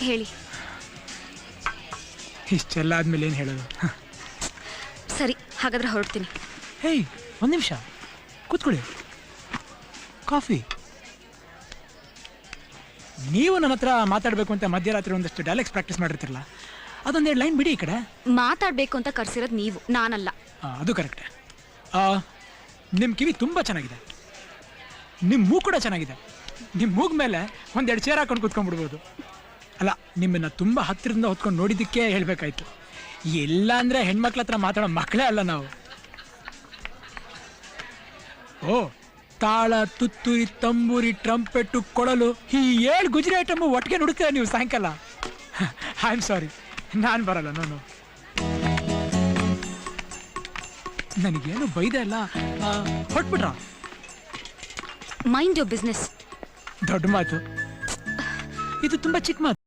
ಹೇಳಿ. ಇಷ್ಟೆಲ್ಲ ಆದ್ಮೇಲೆ ಏನು ಹೇಳೋದು? ಸರಿ, ಹಾಗಾದ್ರೆ ಹೊರಡ್ತೀನಿ. ಹೇಯ್, ಒಂದು ನಿಮಿಷ ಕೂತ್ಕೊಳ್ಳಿ. ಕಾಫಿ. ನೀವು ನನ್ನ ಹತ್ರ ಮಾತಾಡಬೇಕು ಅಂತ ಮಧ್ಯರಾತ್ರಿ ಒಂದಷ್ಟು ಡೈಲಾಗ್ಸ್ ಪ್ರಾಕ್ಟೀಸ್ ಮಾಡಿರ್ತಿರಲ್ಲ, ಅದೊಂದೆರಡು ಲೈನ್ ಬಿಡಿ. ಈ ಕಡೆ ಮಾತಾಡಬೇಕು ಅಂತ ಕರ್ಸಿರೋದು ನೀವು, ನಾನಲ್ಲ. ಅದು ಕರೆಕ್ಟ್. ನಿಮ್ಮ ಕಿವಿ ತುಂಬ ಚೆನ್ನಾಗಿದೆ, ನಿಮ್ಮ ಮೂಗು ಕೂಡ ಚೆನ್ನಾಗಿದೆ. ನಿಮ್ಮ ಮೂಗು ಮೇಲೆ ಒಂದೆರಡು ಚೇರ್ ಹಾಕೊಂಡು ಕೂತ್ಕೊಂಡ್ಬಿಡ್ಬೋದು. ಅಲ್ಲ, ನಿಮ್ಮನ್ನು ತುಂಬ ಹತ್ತಿರದಿಂದ ಹೊತ್ಕೊಂಡು ನೋಡಿದ್ದಕ್ಕೆ ಹೇಳಬೇಕಾಯ್ತು. ಎಲ್ಲ ಅಂದರೆ ಹೆಣ್ಮಕ್ಳ ಹತ್ರ ಮಾತಾಡೋ ಮಕ್ಕಳೇ ಅಲ್ಲ ನಾವು. ಓ, ತಾಳ, ತುತ್ತೂರಿ, ತಂಬೂರಿ, ಟ್ರಂಪೆಟ್ಟು, ಕೊಳಲು, ಈ 7 ಗುಜರಿ ಐಟಮು ಒಟ್ಟಿಗೆ ನುಡುಕ್ತೀರ ನೀವು ಸಾಯಂಕಾಲ. ಐ ಆಮ್ ಸಾರಿ, ನಾನು ಬರಲ್ಲ. ನಾನು ನನಗೇನು ಬೈದೆ ಅಲ್ಲ, ಹೊಟ್ಬಿಟ್ರ. Mind your business. ದೊಡ್ಡ ಮಾತು ಇದು, ತುಂಬ ಚಿಕ್ಕ ಮಾತು.